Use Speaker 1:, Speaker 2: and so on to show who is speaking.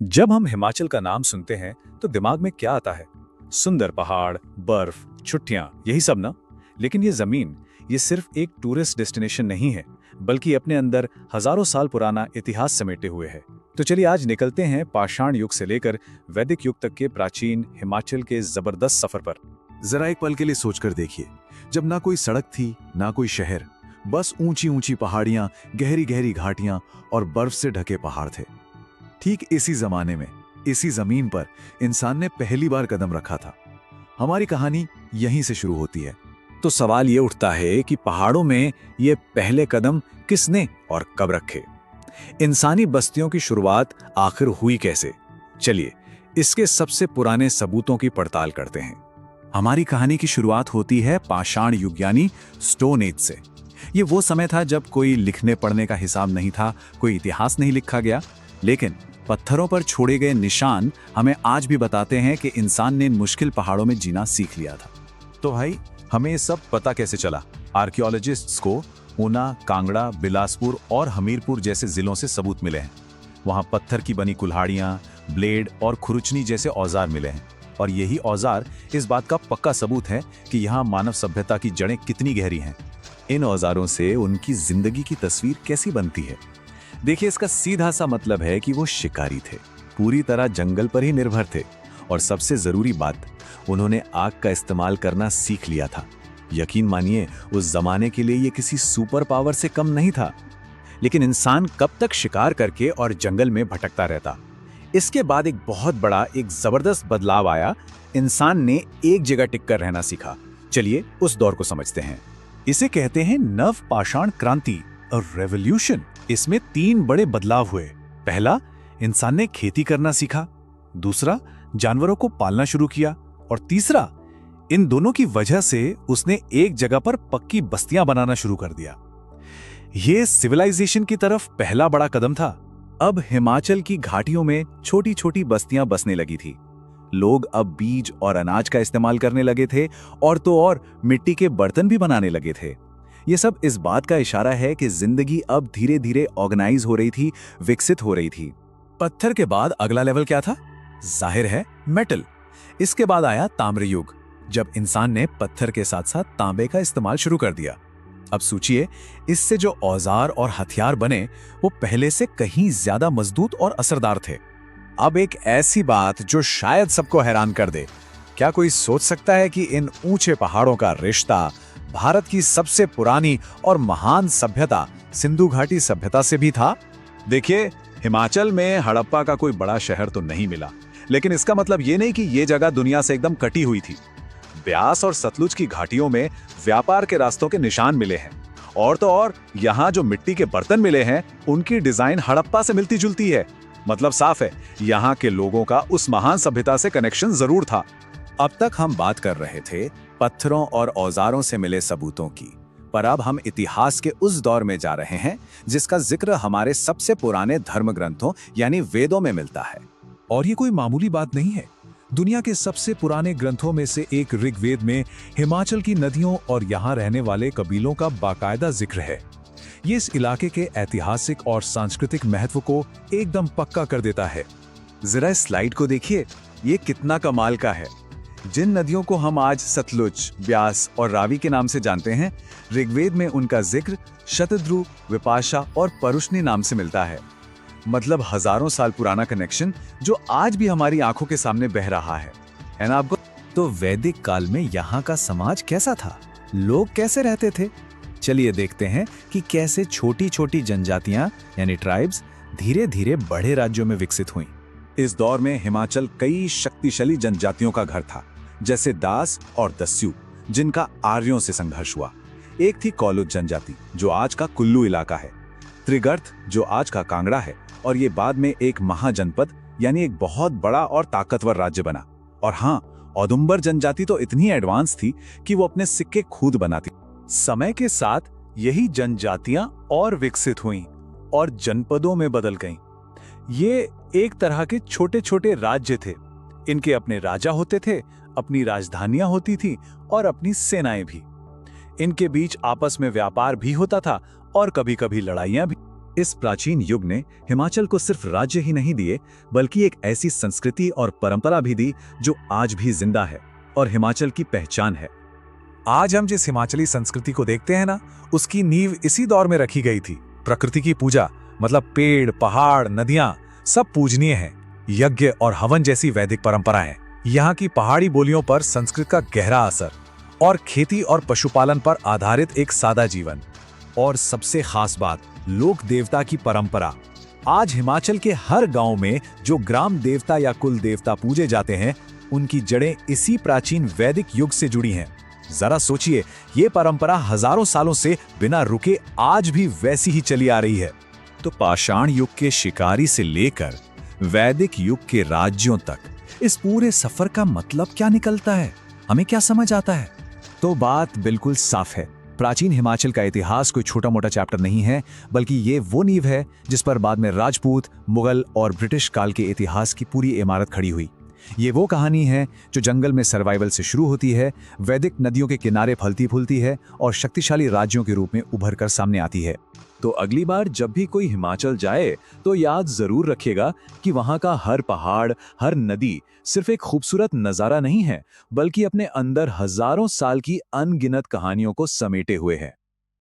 Speaker 1: जब हम हिमाचल का नाम सुनते हैं तो दिमाग में क्या आता है? सुंदर पहाड़, बर्फ, छुट्टियां, यही सब ना। लेकिन ये जमीन, ये सिर्फ एक टूरिस्ट डेस्टिनेशन नहीं है, बल्कि अपने अंदर हजारों साल पुराना इतिहास समेटे हुए है। तो चलिए आज निकलते हैं पाषाण युग से लेकर वैदिक युग तक के प्राचीन हिमाचल के जबरदस्त सफर पर।
Speaker 2: जरा एक पल के लिए सोचकर देखिए, जब ना कोई सड़क थी, ना कोई शहर, बस ऊंची ऊंची पहाड़ियां, गहरी गहरी घाटियां और बर्फ से ढके पहाड़ थे। ठीक इसी जमाने में, इसी जमीन पर इंसान ने पहली बार कदम रखा था। हमारी कहानी यहीं से शुरू होती है।
Speaker 1: तो सवाल ये उठता है कि पहाड़ों में ये पहले कदम किसने और कब रखे? इंसानी बस्तियों की शुरुआत आखिर हुई कैसे? चलिए इसके सबसे पुराने सबूतों की पड़ताल करते हैं।
Speaker 2: हमारी कहानी की शुरुआत होती है पाषाण युग यानी स्टोन एज से। ये वो समय था जब कोई लिखने पढ़ने का हिसाब नहीं था, कोई इतिहास नहीं लिखा गया, लेकिन पत्थरों पर छोड़े गए निशान हमें आज भी बताते हैं कि इंसान ने इन मुश्किल पहाड़ों में जीना सीख लिया था। तो भाई, हमें ये सब पता कैसे चला? आर्कियोलॉजिस्ट्स को ऊना, कांगड़ा, बिलासपुर और हमीरपुर जैसे जिलों से सबूत मिले हैं। वहां पत्थर की बनी कुल्हाड़ियां, ब्लेड और खुरचनी जैसे औजार मिले हैं। और यही औजार इस बात का पक्का सबूत है कि यहाँ मानव सभ्यता की जड़ें कितनी गहरी हैं। इन औजारों से उनकी जिंदगी की तस्वीर कैसी बनती है? देखिए, इसका सीधा सा मतलब है कि वो शिकारी थे, पूरी तरह जंगल पर ही निर्भर थे। और सबसे जरूरी बात, उन्होंने आग का इस्तेमाल करना सीख लिया था। यकीन मानिए, उस जमाने के लिए ये किसी सुपर पावर से कम नहीं था।
Speaker 1: लेकिन इंसान कब तक शिकार करके और जंगल में भटकता रहता? इसके बाद एक बहुत बड़ा, एक जबरदस्त बदलाव आया। इंसान ने एक जगह टिककर रहना सीखा। चलिए उस दौर को समझते हैं।
Speaker 2: इसे कहते हैं नव पाषाण क्रांति, अ रेवोल्यूशन। इसमें 3 बड़े बदलाव हुए। पहला, इंसान ने खेती करना सीखा। दूसरा, जानवरों को पालना शुरू किया। और तीसरा, इन दोनों की वजह से उसने एक जगह पर पक्की बस्तियां बनाना शुरू कर दिया। यह सिविलाइजेशन की तरफ पहला बड़ा कदम था। अब हिमाचल की घाटियों में छोटी छोटी बस्तियां बसने लगी थी। लोग अब बीज और अनाज का इस्तेमाल करने लगे थे, और तो और मिट्टी के बर्तन भी बनाने लगे थे। ये सब इस बात का इशारा है कि जिंदगी अब धीरे धीरे ऑर्गेनाइज हो रही थी, विकसित हो रही थी। पत्थर के बाद अगला लेवल क्या था? जाहिर है मेटल। इसके बाद आया ताम्र युग, जब इंसान ने पत्थर के साथ साथ तांबे का इस्तेमाल शुरू कर दिया। अब सोचिए, इससे जो औजार और हथियार बने वो पहले से कहीं ज्यादा मजबूत और असरदार थे।
Speaker 1: अब एक ऐसी बात जो शायद सबको हैरान कर दे। क्या कोई सोच सकता है कि इन ऊंचे पहाड़ों का रिश्ता भारत की सबसे पुरानी और महान सभ्यता सिंधु घाटी सभ्यता से भी था?
Speaker 2: देखिए, हिमाचल में हड़प्पा का कोई बड़ा शहर तो नहीं मिला, लेकिन इसका मतलब ये नहीं कि ये जगह दुनिया से एकदम कटी हुई थी। ब्यास और सतलुज की घाटियों में व्यापार के रास्तों के निशान मिले हैं। और तो और यहाँ जो मिट्टी के बर्तन मिले हैं, उनकी डिजाइन हड़प्पा से मिलती जुलती है। मतलब साफ है, यहाँ के लोगों का उस महान सभ्यता से कनेक्शन जरूर था।
Speaker 1: अब तक हम बात कर रहे थे पत्थरों और औजारों से मिले सबूतों की, पर अब हम इतिहास के उस दौर में जा रहे हैं जिसका जिक्र हमारे सबसे पुराने धर्म ग्रंथों यानी वेदों में मिलता है।
Speaker 2: और ये कोई मामूली बात नहीं है। दुनिया के सबसे पुराने ग्रंथों में से एक ऋग्वेद में हिमाचल की नदियों और यहाँ रहने वाले कबीलों का बाकायदा जिक्र है। ये इस इलाके के ऐतिहासिक और सांस्कृतिक महत्व को एकदम पक्का कर देता है।
Speaker 1: जरा इस स्लाइड को देखिए, ये कितना कमाल का है। जिन नदियों को हम आज सतलुज, ब्यास और रावी के नाम से जानते हैं, ऋग्वेद में उनका जिक्र शतद्रु, विपाशा और परुष्णी नाम से मिलता है। मतलब हजारों साल पुराना कनेक्शन जो आज भी हमारी आंखों के सामने बह रहा है ना आपको?
Speaker 2: तो वैदिक काल में यहाँ का समाज कैसा था? लोग कैसे रहते थे?
Speaker 1: चलिए देखते हैं कि कैसे छोटी छोटी जनजातियां यानी ट्राइब्स धीरे धीरे बड़े राज्यों में विकसित हुईं।
Speaker 2: इस दौर में हिमाचल कई शक्तिशाली जनजातियों का घर था, जैसे दास और दस्यू, जिनका आर्यों से संघर्ष हुआ। एक थी कौलुज जनजाति, जो आज का कुल्लू इलाका है। त्रिगर्त, जो आज का कांगड़ा है, और ये बाद में एक महाजनपद यानी एक बहुत बड़ा और ताकतवर राज्य बना। और हाँ, औदुंबर जनजाति तो इतनी एडवांस थी कि वो अपने सिक्के खुद बनाती।
Speaker 1: समय के साथ यही जनजातियां और विकसित हुईं और जनपदों में बदल गईं। ये एक तरह के छोटे छोटे राज्य थे। इनके अपने राजा होते थे, अपनी राजधानियां होती थी और अपनी सेनाएं भी। इनके बीच आपस में व्यापार भी होता था और कभी कभी लड़ाइयां भी। इस प्राचीन युग ने हिमाचल को सिर्फ राज्य ही नहीं दिए, बल्कि एक ऐसी संस्कृति और परंपरा भी दी जो आज भी जिंदा है और हिमाचल की पहचान है।
Speaker 2: आज हम जिस हिमाचली संस्कृति को देखते हैं ना, उसकी नींव इसी दौर में रखी गई थी। प्रकृति की पूजा, मतलब पेड़, पहाड़, नदियां सब पूजनीय हैं। यज्ञ और हवन जैसी वैदिक परंपराएं। यहाँ की पहाड़ी बोलियों पर संस्कृत का गहरा असर और खेती और पशुपालन पर आधारित एक सादा जीवन। और सबसे खास बात, लोक देवता की परंपरा। आज हिमाचल के हर गांव में जो ग्राम देवता या कुल देवता पूजे जाते हैं, उनकी जड़ें इसी प्राचीन वैदिक युग से जुड़ी हैं। जरा सोचिए, ये परंपरा हजारों सालों से बिना रुके आज भी वैसी ही चली आ रही है। तो पाषाण युग के शिकारी से लेकर वैदिक युग के राज्यों तक इस पूरे सफर का मतलब क्या निकलता है? हमें क्या समझ आता है? तो बात बिल्कुल साफ है। प्राचीन हिमाचल का इतिहास कोई छोटा मोटा चैप्टर नहीं है, बल्कि ये वो नींव है जिस पर बाद में राजपूत, मुगल और ब्रिटिश काल के इतिहास की पूरी इमारत खड़ी हुई। ये वो कहानी है जो जंगल में सर्वाइवल से शुरू होती है, वैदिक नदियों के किनारे फलती फूलती है और शक्तिशाली राज्यों के रूप में उभर कर सामने आती है। तो अगली बार जब भी कोई हिमाचल जाए तो याद जरूर रखिएगा कि वहां का हर पहाड़, हर नदी सिर्फ एक खूबसूरत नजारा नहीं है, बल्कि अपने अंदर हजारों साल की अनगिनत कहानियों को समेटे हुए है।